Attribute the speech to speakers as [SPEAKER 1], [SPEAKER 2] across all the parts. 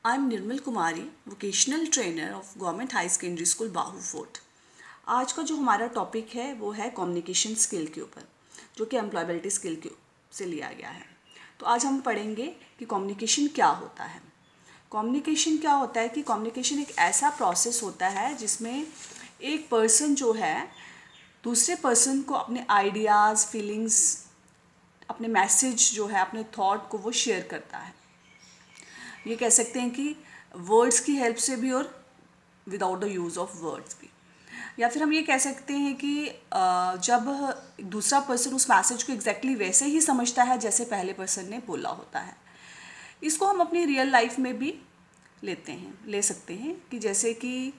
[SPEAKER 1] I'm Nirmal Kumari, vocational trainer of government high secondary school Bahu fort. आज का जो हमारा टॉपिक है वो है कम्युनिकेशन स्किल के ऊपर, जो कि एम्प्लॉयबिलिटी स्किल के से लिया गया है। तो आज हम पढ़ेंगे कि कम्युनिकेशन क्या होता है। कम्युनिकेशन क्या होता है कि कम्युनिकेशन एक ऐसा प्रोसेस होता है जिसमें एक पर्सन जो है दूसरे पर्सन को अपने आइडियाज़, फीलिंग्स, अपने मैसेज जो है, अपने थॉट को वो शेयर करता है। ये कह सकते हैं कि वर्ड्स की हेल्प से भी और without the use of words भी। या फिर हम ये कह सकते हैं कि जब दूसरा पर्सन उस मैसेज को एग्जैक्टली वैसे ही समझता है जैसे पहले पर्सन ने बोला होता है। इसको हम अपनी रियल लाइफ में भी ले सकते हैं कि जैसे कि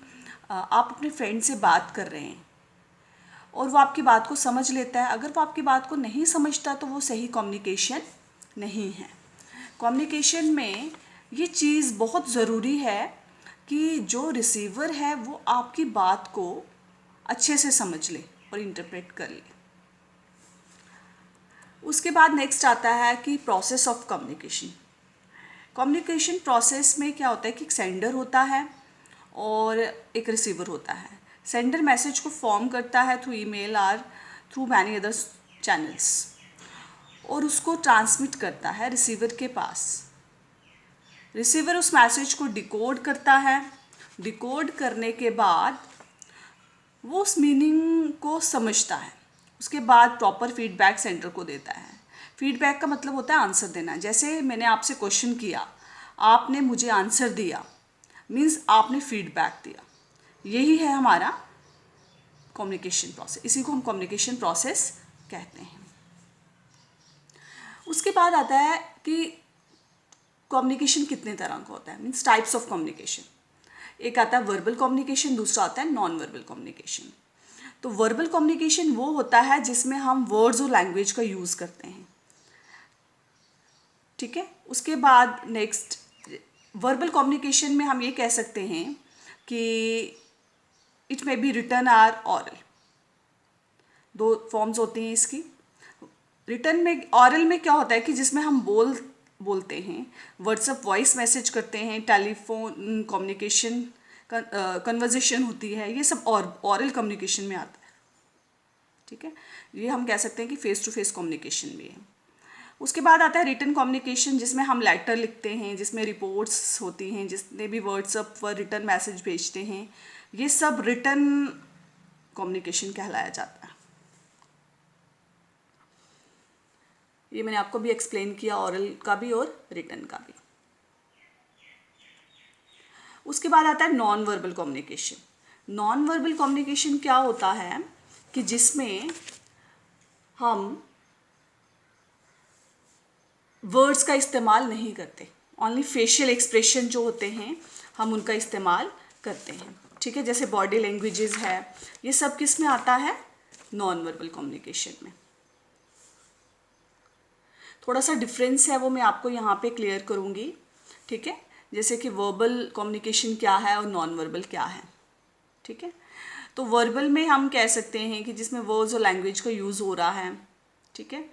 [SPEAKER 1] आप अपने फ्रेंड से बात कर रहे हैं और वो आपकी बात को समझ लेता है। अगर वो आपकी बात को नहीं समझता तो वो सही कम्युनिकेशन नहीं है। कम्युनिकेशन में ये चीज़ बहुत ज़रूरी है कि जो रिसीवर है वो आपकी बात को अच्छे से समझ ले और इंटरप्रेट कर ले। उसके बाद नेक्स्ट आता है कि process of communication. Communication process में क्या होता है कि एक सेंडर होता है और एक रिसीवर होता है। सेंडर मैसेज को फॉर्म करता है थ्रू ईमेल और थ्रू मैनी अदर चैनल्स और उसको ट्रांसमिट करता है रिसीवर के पास। रिसीवर उस मैसेज को डिकोड करता है। डिकोड करने के बाद वो उस मीनिंग को समझता है। उसके बाद प्रॉपर फीडबैक सेंटर को देता है। फीडबैक का मतलब होता है आंसर देना। जैसे मैंने आपसे क्वेश्चन किया, आपने मुझे आंसर दिया, मीन्स आपने फीडबैक दिया। यही है हमारा कम्युनिकेशन प्रोसेस। इसी को हम कम्युनिकेशन प्रोसेस कहते हैं। उसके बाद आता है कि कम्युनिकेशन कितने तरह का होता है, मीन्स टाइप्स ऑफ कम्युनिकेशन। एक आता है वर्बल कम्युनिकेशन, दूसरा आता है नॉन वर्बल कम्युनिकेशन। तो वर्बल कम्युनिकेशन वो होता है जिसमें हम वर्ड्स और लैंग्वेज का यूज़ करते हैं, ठीक है। उसके बाद नेक्स्ट वर्बल कम्युनिकेशन में हम ये कह सकते हैं कि it may be written or oral. दो फॉर्म्स होती हैं इसकी। रिटन में, ऑरल में क्या होता है कि जिसमें हम बोलते हैं, व्हाट्सएप वॉइस मैसेज करते हैं, टेलीफोन कम्युनिकेशन, कन्वर्जेशन होती है, ये सब ऑरल कम्युनिकेशन में आता है, ठीक है। ये हम कह सकते हैं कि फेस टू फेस कम्युनिकेशन भी है। उसके बाद आता है रिटन कम्युनिकेशन, जिसमें हम लेटर लिखते हैं, जिसमें रिपोर्ट्स होती हैं, जितने भी व्हाट्सएप पर रिटन मैसेज भेजते हैं, ये सब रिटन कम्युनिकेशन कहलाया जाता है। ये मैंने आपको भी एक्सप्लेन किया, ऑरल का भी और रिटन का भी। उसके बाद आता है non verbal communication. Non verbal communication क्या होता है कि जिसमें हम वर्ड्स का इस्तेमाल नहीं करते, ओनली फेशियल एक्सप्रेशन जो होते हैं हम उनका इस्तेमाल करते हैं, ठीक है। जैसे बॉडी लैंग्वेजेस है, ये सब किस में आता है, नॉन वर्बल कम्युनिकेशन में। थोड़ा सा डिफरेंस है वो मैं आपको यहाँ पे क्लियर करूँगी, ठीक है। जैसे कि वर्बल कम्युनिकेशन क्या है और नॉन वर्बल क्या है, ठीक है। तो वर्बल में हम कह सकते हैं कि जिसमें वर्ड्स और लैंग्वेज का यूज़ हो रहा है, ठीक है,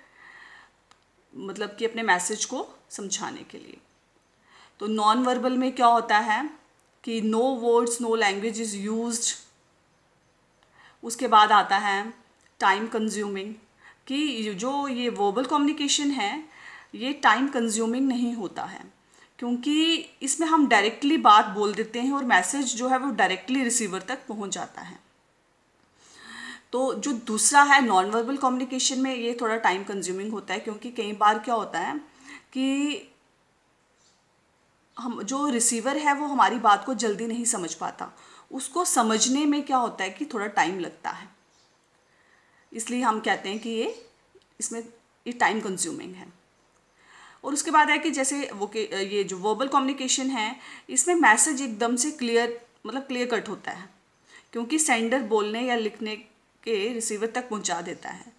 [SPEAKER 1] मतलब कि अपने मैसेज को समझाने के लिए। तो नॉन वर्बल में क्या होता है कि no words no language is used. उसके बाद आता है टाइम कंज्यूमिंग, कि जो ये वर्बल कम्युनिकेशन है ये टाइम कंज्यूमिंग नहीं होता है, क्योंकि इसमें हम डायरेक्टली बात बोल देते हैं और मैसेज जो है वो डायरेक्टली रिसीवर तक पहुंच जाता है। तो जो दूसरा है नॉन वर्बल कम्युनिकेशन में, ये थोड़ा टाइम कंज्यूमिंग होता है, क्योंकि कई बार क्या होता है कि हम जो रिसीवर है वो हमारी बात को जल्दी नहीं समझ पाता, उसको समझने में क्या होता है कि थोड़ा टाइम लगता है। इसलिए हम कहते हैं कि ये टाइम कंज्यूमिंग है। और उसके बाद है कि जैसे ये जो वर्बल कम्युनिकेशन है इसमें मैसेज एकदम से क्लियर, मतलब क्लियर कट होता है, क्योंकि सेंडर बोलने या लिखने के रिसीवर तक पहुंचा देता है,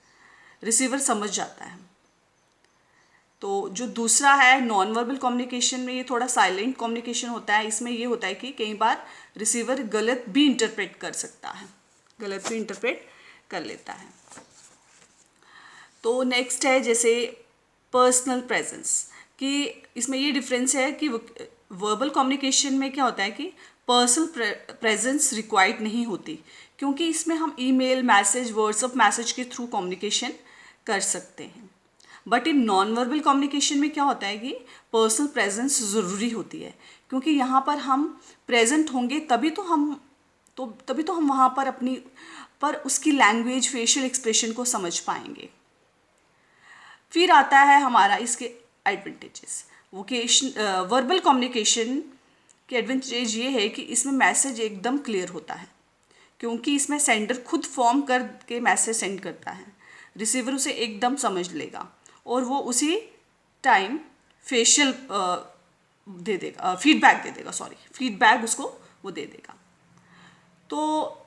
[SPEAKER 1] रिसीवर समझ जाता है। तो जो दूसरा है नॉन वर्बल कम्युनिकेशन में, ये थोड़ा साइलेंट कम्युनिकेशन होता है। इसमें ये होता है कि कई बार रिसीवर गलत भी इंटरप्रेट कर सकता है, गलत भी इंटरप्रेट कर लेता है। तो नेक्स्ट है जैसे पर्सनल प्रेजेंस, कि इसमें ये डिफरेंस है कि वर्बल कम्युनिकेशन में क्या होता है कि पर्सनल प्रेजेंस रिक्वायर्ड नहीं होती, क्योंकि इसमें हम ईमेल, मैसेज, व्हाट्सएप मैसेज के थ्रू कम्युनिकेशन कर सकते हैं। But in non verbal communication में क्या होता है कि पर्सनल प्रेजेंस ज़रूरी होती है, क्योंकि यहाँ पर हम प्रेजेंट होंगे तभी तो हम वहाँ पर उसकी लैंग्वेज, फेशियल एक्सप्रेशन को समझ पाएंगे। फिर आता है हमारा इसके एडवांटेजेस। वर्बल कम्युनिकेशन के एडवांटेज ये है कि इसमें मैसेज एकदम क्लियर होता है, क्योंकि इसमें सेंडर खुद फॉर्म करके मैसेज सेंड करता है, रिसीवर उसे एकदम समझ लेगा और वो उसी टाइम फेशियल फीडबैक उसको वो दे देगा। तो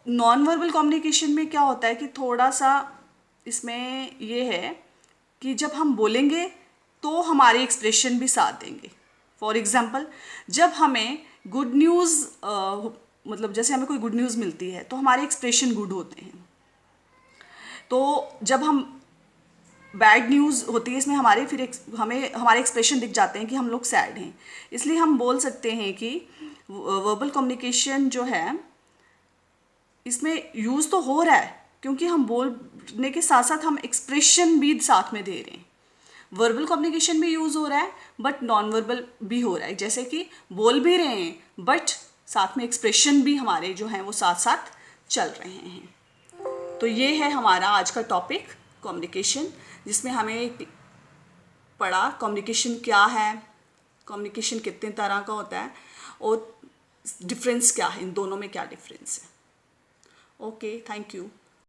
[SPEAKER 1] नॉन वर्बल कम्युनिकेशन में क्या होता है कि थोड़ा सा इसमें ये है कि जब हम बोलेंगे तो हमारे एक्सप्रेशन भी साथ देंगे। फॉर एग्जांपल, जब हमें गुड न्यूज़ मतलब जैसे हमें कोई गुड न्यूज़ मिलती है तो हमारे एक्सप्रेशन गुड होते हैं। तो जब हम बैड न्यूज़ होती है इसमें हमें हमारे एक्सप्रेशन दिख जाते हैं कि हम लोग सैड हैं। इसलिए हम बोल सकते हैं कि वर्बल कम्युनिकेशन जो है इसमें यूज़ तो हो रहा है, क्योंकि हम बोलने के साथ साथ हम एक्सप्रेशन भी साथ में दे रहे हैं। वर्बल कम्युनिकेशन भी यूज़ हो रहा है बट नॉन वर्बल भी हो रहा है, जैसे कि बोल भी रहे हैं बट साथ में एक्सप्रेशन भी हमारे जो हैं वो साथ साथ चल रहे हैं। तो ये है हमारा आज का टॉपिक कम्युनिकेशन, जिसमें हमें पढ़ा कम्युनिकेशन क्या है, कम्युनिकेशन कितने तरह का होता है और डिफरेंस क्या है, इन दोनों में क्या डिफरेंस है। Okay, thank you.